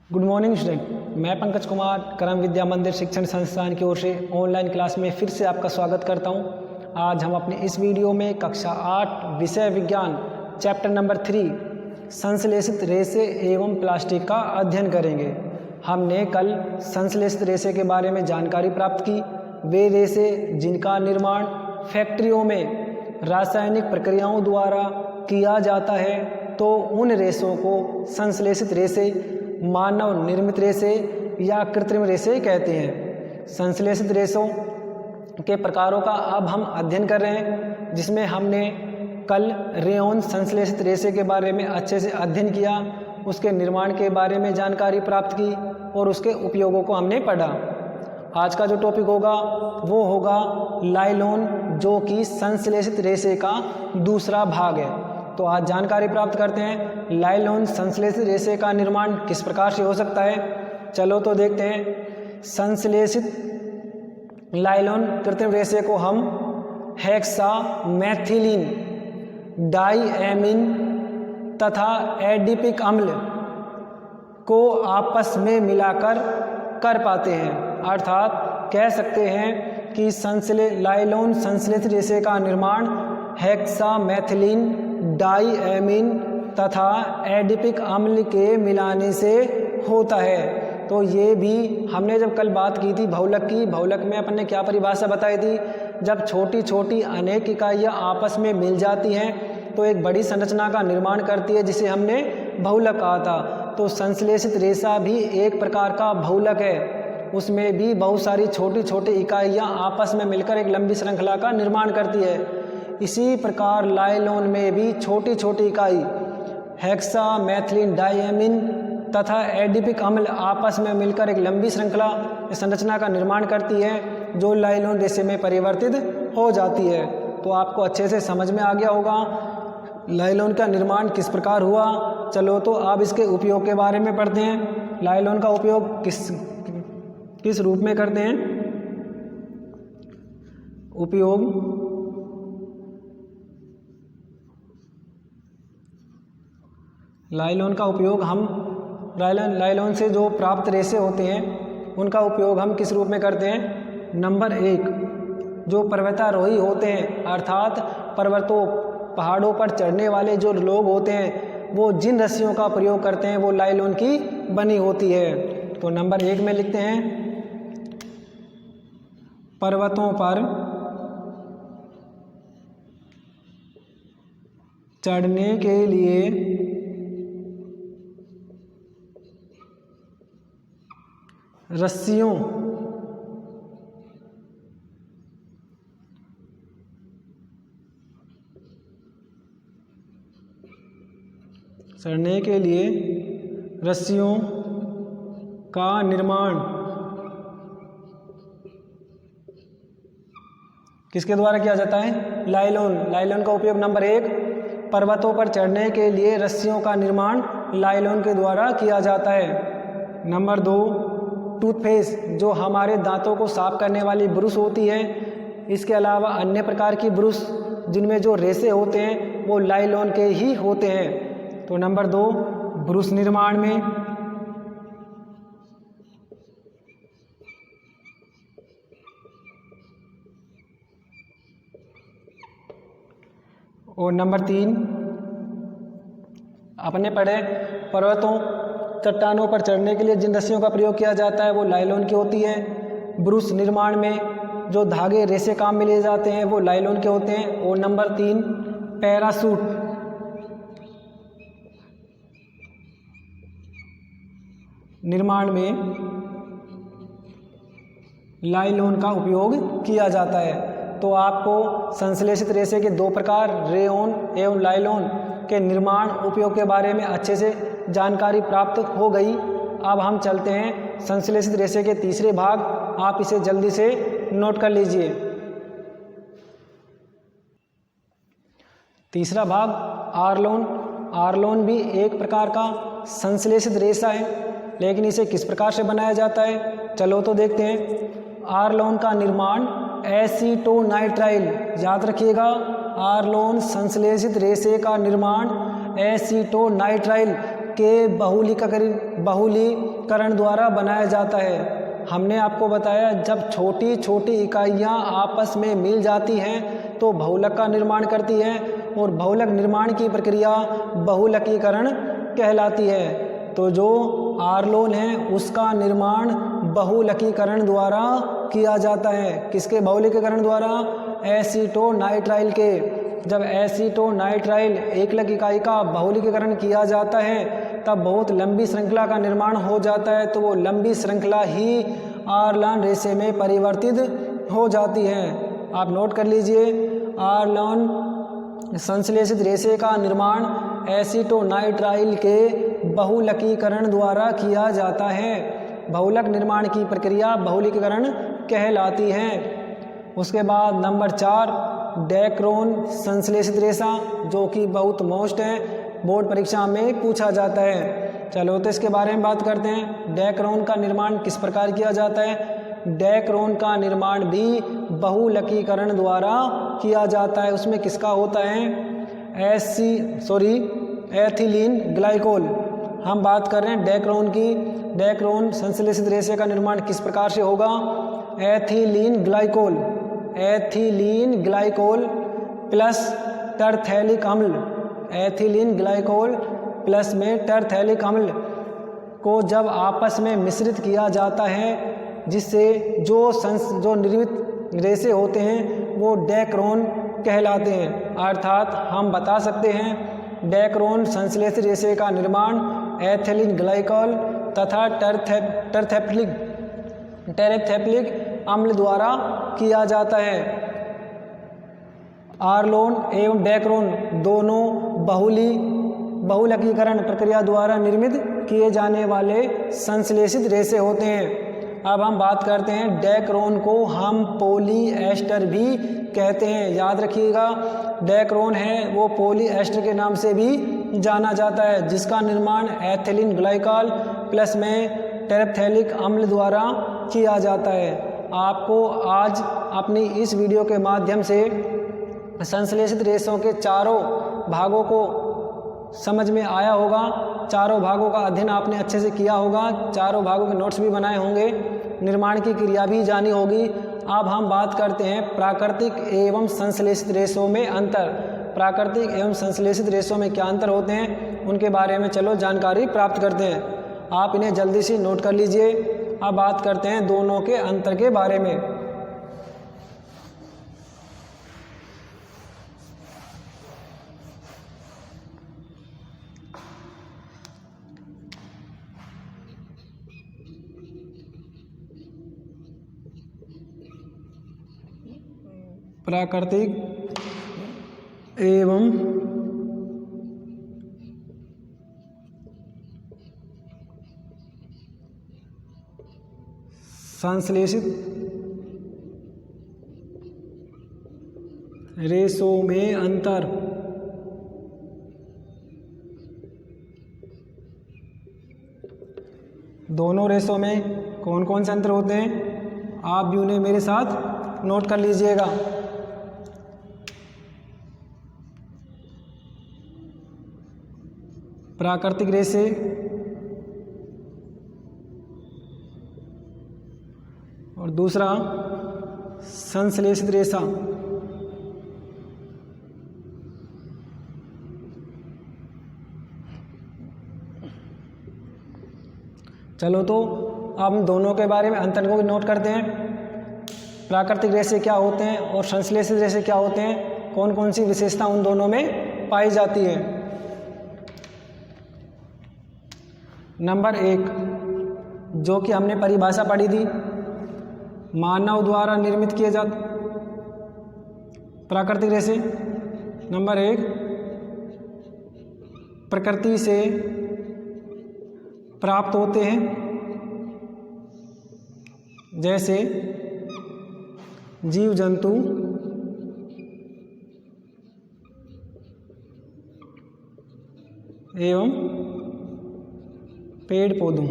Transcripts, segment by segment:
Good morning student, मैं पंकज कुमार करम विद्या मंदिर शिक्षण संस्थान की ओर से ऑनलाइन क्लास में फिर से आपका स्वागत करता हूं। आज हम अपने इस वीडियो में कक्षा 8 विषय विज्ञान चैप्टर नंबर 3 संश्लेषित रेशे एवं प्लास्टिक का अध्ययन करेंगे। हमने कल संश्लेषित रेशे के बारे में जानकारी प्राप्त की। वे रेशे जिनका निर्माण फैक्ट्रियों में रासायनिक प्रक्रियाओं द्वारा किया जाता है, तो उन रेशों को संश्लेषित रेशे, मानव निर्मित रेशे या कृत्रिम रेशे कहते हैं। संश्लेषित रेशों के प्रकारों का अब हम अध्ययन कर रहे हैं, जिसमें हमने कल रेयॉन संश्लेषित रेशे के बारे में अच्छे से अध्ययन किया, उसके निर्माण के बारे में जानकारी प्राप्त की और उसके उपयोगों को हमने पढ़ा। आज का जो टॉपिक होगा वो होगा लाइलॉन, जो कि संश्लेषित रेशे का दूसरा भाग है। तो आज जानकारी प्राप्त करते हैं लाइलॉन संश्लेषित रेशे का निर्माण किस प्रकार से हो सकता है। चलो तो देखते हैं। संश्लेषित लाइलॉन कृत्रिम रेशे को हम हेक्सामेथिलीन, डाइएमीन तथा एडिपिक अम्ल को आपस में मिलाकर कर पाते हैं। अर्थात कह सकते हैं कि लाइलॉन संश्लेषित रेशे का निर्माण हेक्सामेथिलीन, डाइएमीन तथा एडिपिक अम्ल के मिलाने से होता है। तो ये भी हमने जब कल बात की थी बहुलक की, बहुलक में अपन ने क्या परिभाषा बताई थी, जब छोटी छोटी अनेक इकाइयाँ आपस में मिल जाती हैं तो एक बड़ी संरचना का निर्माण करती है, जिसे हमने बहुलक कहा था। तो संश्लेषित रेशा भी एक प्रकार का बहुलक है। उसमें भी बहुत सारी छोटी छोटी इकाइयाँ आपस में मिलकर एक लंबी श्रृंखला का निर्माण करती है। इसी प्रकार लाइलॉन में भी छोटी छोटी इकाई हेक्सामेथिलीन, डाइएमीन तथा एडिपिक अम्ल आपस में मिलकर एक लंबी श्रृंखला संरचना का निर्माण करती है, जो लाइलॉन रेशे में परिवर्तित हो जाती है। तो आपको अच्छे से समझ में आ गया होगा लाइलॉन का निर्माण किस प्रकार हुआ। चलो तो अब इसके उपयोग के बारे में पढ़ते हैं। लाइलॉन का उपयोग किस रूप में करते हैं। उपयोग लाइलॉन का उपयोग हम लाइलॉन से जो प्राप्त रेशे होते हैं उनका उपयोग हम किस रूप में करते हैं। नंबर 1, जो पर्वतारोही होते हैं, अर्थात पर्वतों पहाड़ों पर चढ़ने वाले जो लोग होते हैं, वो जिन रस्सियों का प्रयोग करते हैं वो लाइलॉन की बनी होती है। तो नंबर 1 में लिखते हैं, पर्वतों पर चढ़ने के लिए रस्सियों चढ़ने के लिए रस्सियों का निर्माण किसके द्वारा किया जाता है। लाइलॉन का उपयोग नंबर 1, पर्वतों पर चढ़ने के लिए रस्सियों का निर्माण लाइलॉन के द्वारा किया जाता है। नंबर 2, टूथपेस्ट, जो हमारे दांतों को साफ करने वाली ब्रश होती है। इसके अलावा अन्य प्रकार की ब्रश जिनमें जो रेशे होते हैं वो लाइलॉन के ही होते हैं। तो नंबर 2, ब्रश निर्माण में और नंबर 3 अपने पढ़े पर्वतों चट्टानों पर चढ़ने के लिए जिन रस्सियों का प्रयोग किया जाता है वो लाइलॉन की होती है। ब्रश निर्माण में जो धागे रेशे काम में लिए जाते हैं वो लाइलॉन के होते हैं। और नंबर 3, पैराशूट निर्माण में लाइलॉन का उपयोग किया जाता है। तो आपको संश्लेषित रेशे के 2 प्रकार रेयॉन एवं लाइलॉन के निर्माण उपयोग के बारे में अच्छे से जानकारी प्राप्त हो गई। अब हम चलते हैं संश्लेषित रेशे के तीसरे भाग। आप इसे जल्दी से नोट कर लीजिए। तीसरा भाग आर्लोन भी एक प्रकार का संश्लेषित रेशा है, लेकिन इसे किस प्रकार से बनाया जाता है। चलो तो देखते हैं। आर्लोन का निर्माण एसीटोनाइट्राइल, याद रखिएगा, आर्लोन संश्लेषित रेशे का निर्माण एसीटोनाइट्राइल के बहुलकीकरण द्वारा बनाया जाता है। हमने आपको बताया जब छोटी छोटी इकाइयाँ आपस में मिल जाती हैं तो बहुलक का निर्माण करती हैं और बहुलक निर्माण की प्रक्रिया बहुलकीकरण कहलाती है। तो जो आर्लोन है उसका निर्माण बहुलकीकरण द्वारा किया जाता है। किसके बहुलकीकरण द्वारा? एसीटोनाइट्राइल के। जब एसीटोनाइट्राइल एकलक इकाई का बहुलकीकरण किया जाता है तब बहुत लंबी श्रृंखला का निर्माण हो जाता है, तो वो लंबी श्रृंखला ही आर्लॉन रेशे में परिवर्तित हो जाती है। आप नोट कर लीजिए, आर्लॉन संश्लेषित रेशे का निर्माण एसीटोनाइट्राइल के बहुलकीकरण द्वारा किया जाता है। बहुलक निर्माण की प्रक्रिया बहुलकीकरण कहलाती है। उसके बाद नंबर 4 डेक्रोन संश्लेषित रेशा, जो कि बहुत मोस्ट है, बोर्ड परीक्षा में पूछा जाता है। चलो तो इसके बारे में बात करते हैं। डेक्रोन का निर्माण किस प्रकार किया जाता है? डेक्रोन का निर्माण भी बहुलकीकरण द्वारा किया जाता है। उसमें किसका होता है? Ethylene glycol. हम बात कर रहे हैं डेक्रोन की। डेक्रोन संश्लेषित रेशे का निर्माण किस प्रकार से होगा? एथिलीन ग्लाइकोल प्लस टरथैलिक अम्ल। एथिलीन ग्लाइकोल प्लस में टरथैलिक अम्ल को जब आपस में मिश्रित किया जाता है, जिससे जो निर्मित रेशे होते हैं वो डेक्रोन कहलाते हैं। अर्थात हम बता सकते हैं डेक्रोन संश्लेषित रेशे का निर्माण एथिलीन ग्लाइकोल तथा टेरेप्थैलिक अम्ल द्वारा किया जाता है। आर्लोन एवं डेक्रोन दोनों बहुलकीकरण प्रक्रिया द्वारा निर्मित किए जाने वाले संश्लेषित रेशे होते हैं। अब हम बात करते हैं डेक्रोन को हम पॉलीएस्टर भी कहते हैं। याद रखिएगा, डेक्रोन है वो पॉलीएस्टर के नाम से भी जाना जाता है, जिसका निर्माण एथिलीन ग्लाइकोल प्लस में टेरेप्थैलिक अम्ल द्वारा किया जाता है। आपको आज अपनी इस वीडियो के माध्यम से संश्लेषित रेशों के चारों भागों को समझ में आया होगा। चारों भागों का अध्ययन आपने अच्छे से किया होगा, चारों भागों के नोट्स भी बनाए होंगे, निर्माण की क्रिया भी जानी होगी। अब हम बात करते हैं प्राकृतिक एवं संश्लेषित रेशों में अंतर। प्राकृतिक एवं संश्लेषित रेशों में क्या अंतर होते हैं उनके बारे में चलो जानकारी प्राप्त करते हैं। आप इन्हें जल्दी से नोट कर लीजिए। अब बात करते हैं दोनों के अंतर के बारे में। प्राकृतिक एवं संश्लेषित रेशों में अंतर। दोनों रेशों में कौन कौन से अंतर होते हैं आप भी उन्हें मेरे साथ नोट कर लीजिएगा। प्राकृतिक रेशे और दूसरा संश्लेषित रेशा। चलो तो अब हम दोनों के बारे में अंतर को नोट करते हैं। प्राकृतिक रेशे क्या होते हैं और संश्लेषित रेशे क्या होते हैं, कौन कौन सी विशेषता उन दोनों में पाई जाती है। नंबर 1 जो कि हमने परिभाषा पढ़ी थी, मानव द्वारा निर्मित किए जाते प्राकृतिक रेशे। नंबर 1 प्रकृति से प्राप्त होते हैं, जैसे जीव जंतु एवं पेड़ पौधों।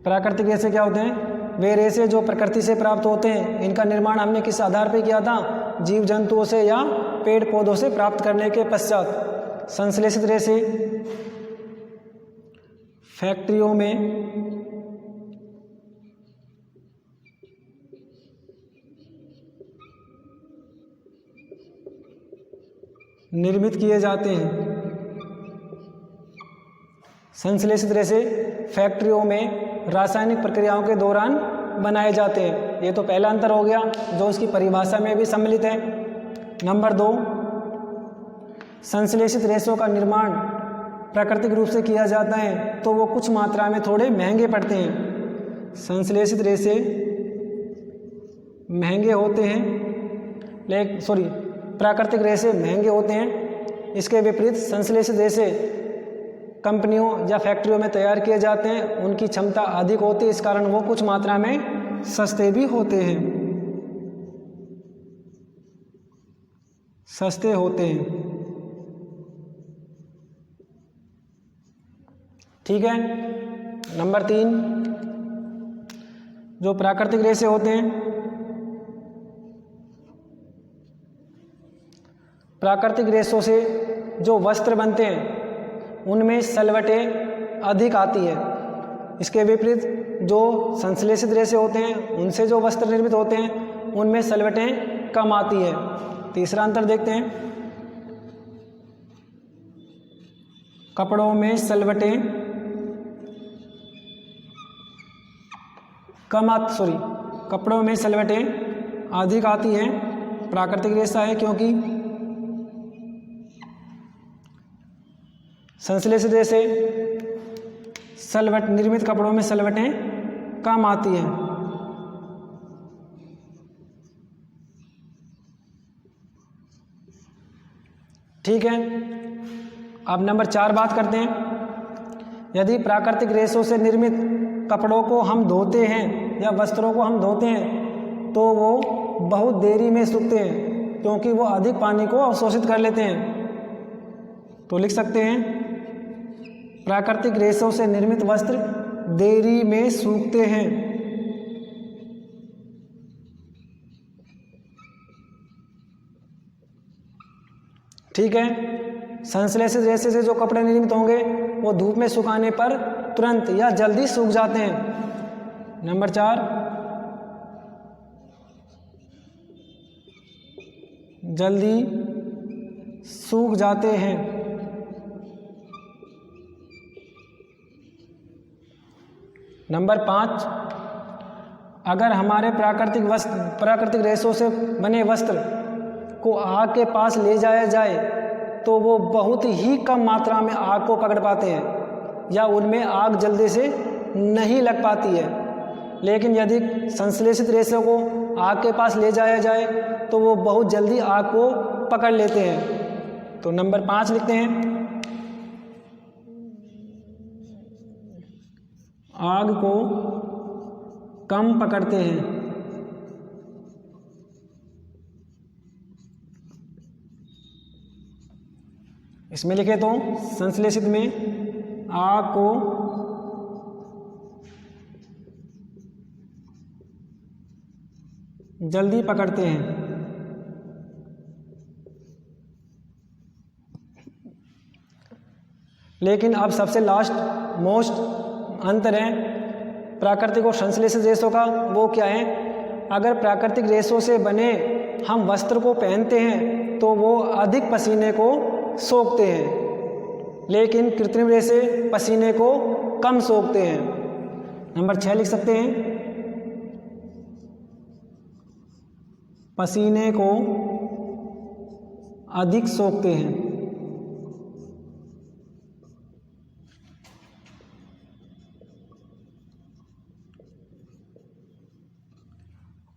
प्राकृतिक रेशे क्या होते हैं? वे रेशे जो प्रकृति से प्राप्त होते हैं। इनका निर्माण हमने किस आधार पर किया था? जीव जंतुओं से या पेड़ पौधों से प्राप्त करने के पश्चात। संश्लेषित रेशे फैक्ट्रियों में निर्मित किए जाते हैं। संश्लेषित रेशे फैक्ट्रियों में रासायनिक प्रक्रियाओं के दौरान बनाए जाते हैं। ये तो पहला अंतर हो गया जो उसकी परिभाषा में भी सम्मिलित है। नंबर 2, संश्लेषित रेशों का निर्माण प्राकृतिक रूप से किया जाता है तो वो कुछ मात्रा में थोड़े महंगे पड़ते हैं। संश्लेषित रेशे महंगे होते हैं, प्राकृतिक रेशे महंगे होते हैं। इसके विपरीत संश्लेषित रेशे कंपनियों या फैक्ट्रियों में तैयार किए जाते हैं, उनकी क्षमता अधिक होती है, इस कारण वो कुछ मात्रा में सस्ते भी होते हैं। ठीक है। नंबर 3, जो प्राकृतिक रेशे होते हैं, प्राकृतिक रेशों से जो वस्त्र बनते हैं उनमें सलवटें अधिक आती है। इसके विपरीत जो संश्लेषित रेशे होते हैं उनसे जो वस्त्र निर्मित होते हैं उनमें सलवटें कम आती है। तीसरा अंतर देखते हैं, कपड़ों में सलवटें कपड़ों में सलवटें अधिक आती हैं। प्राकृतिक रेशा है क्योंकि संश्लेषित रेशे निर्मित कपड़ों में सलवटें कम आती हैं। ठीक है। अब नंबर 4 बात करते हैं। यदि प्राकृतिक रेशों से निर्मित कपड़ों को हम धोते हैं या वस्त्रों को हम धोते हैं तो वो बहुत देरी में सूखते हैं क्योंकि वो अधिक पानी को अवशोषित कर लेते हैं। तो लिख सकते हैं, प्राकृतिक रेशों से निर्मित वस्त्र देरी में सूखते हैं। ठीक है। संश्लेषित रेशे से जो कपड़े निर्मित होंगे वो धूप में सुखाने पर तुरंत या जल्दी सूख जाते हैं। नंबर 4, जल्दी सूख जाते हैं। नंबर 5, अगर हमारे प्राकृतिक रेशों से बने वस्त्र को आग के पास ले जाया जाए तो वो बहुत ही कम मात्रा में आग को पकड़ पाते हैं या उनमें आग जल्दी से नहीं लग पाती है। लेकिन यदि संश्लेषित रेशों को आग के पास ले जाया जाए तो वो बहुत जल्दी आग को पकड़ लेते हैं। तो नंबर 5 लिखते हैं, आग को कम पकड़ते हैं। इसमें लिखे तो संश्लेषित में आग को जल्दी पकड़ते हैं। लेकिन अब सबसे मोस्ट अंतर है प्राकृतिक और संश्लेषित रेशों का, वो क्या है? अगर प्राकृतिक रेशों से बने हम वस्त्र को पहनते हैं तो वो अधिक पसीने को सोखते हैं, लेकिन कृत्रिम रेशे पसीने को कम सोखते हैं। नंबर 6 लिख सकते हैं, पसीने को अधिक सोखते हैं।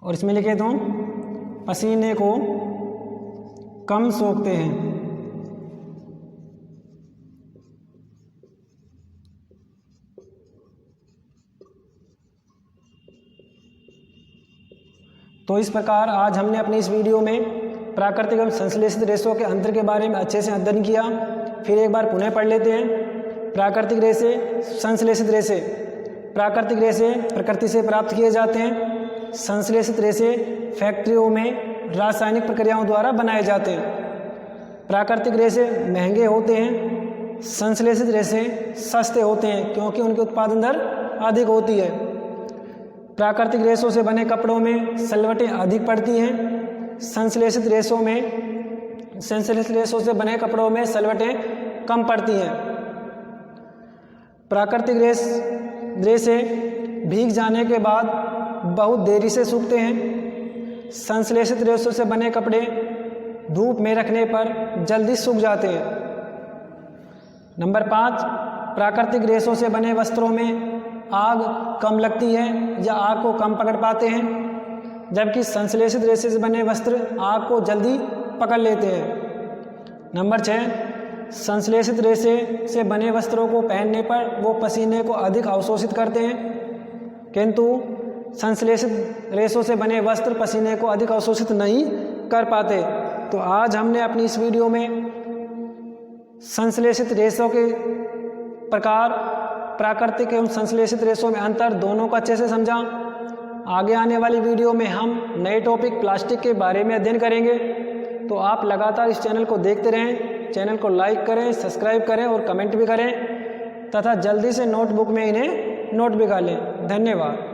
और इसमें लिखे तो पसीने को कम सोखते हैं। तो इस प्रकार आज हमने अपनी इस वीडियो में प्राकृतिक एवं संश्लेषित रेशों के अंतर के बारे में अच्छे से अध्ययन किया। फिर एक बार पुनः पढ़ लेते हैं। प्राकृतिक रेशे, संश्लेषित रेशे। प्राकृतिक रेशे प्रकृति से प्राप्त किए जाते हैं। संश्लेषित रेशे फैक्ट्रियों में रासायनिक प्रक्रियाओं द्वारा बनाए जाते हैं। प्राकृतिक रेशे महंगे होते हैं संश्लेषित रेशे सस्ते होते हैं क्योंकि उनकी उत्पादन दर अधिक होती है। प्राकृतिक रेशों से बने कपड़ों में सलवटें अधिक पड़ती हैं। संश्लेषित रेशों से बने कपड़ों में सलवटें कम पड़ती हैं। प्राकृतिक रेशे भीग जाने के बाद बहुत देरी से सूखते हैं। संश्लेषित रेशों से बने कपड़े धूप में रखने पर जल्दी सूख जाते हैं। नंबर 5, प्राकृतिक रेशों से बने वस्त्रों में आग कम लगती है या आग को कम पकड़ पाते हैं, जबकि संश्लेषित रेशे से बने वस्त्र आग को जल्दी पकड़ लेते हैं। नंबर 6, संश्लेषित रेशे से बने वस्त्रों को पहनने पर वो पसीने को अधिक अवशोषित करते हैं, किंतु संश्लेषित रेशों से बने वस्त्र पसीने को अधिक अवशोषित नहीं कर पाते। तो आज हमने अपनी इस वीडियो में संश्लेषित रेशों के प्रकार, प्राकृतिक एवं संश्लेषित रेशों में अंतर, दोनों को अच्छे से समझा। आगे आने वाली वीडियो में हम नए टॉपिक प्लास्टिक के बारे में अध्ययन करेंगे। तो आप लगातार इस चैनल को देखते रहें, चैनल को लाइक करें, सब्सक्राइब करें और कमेंट भी करें तथा जल्दी से नोटबुक में इन्हें नोट भी कर लें। धन्यवाद।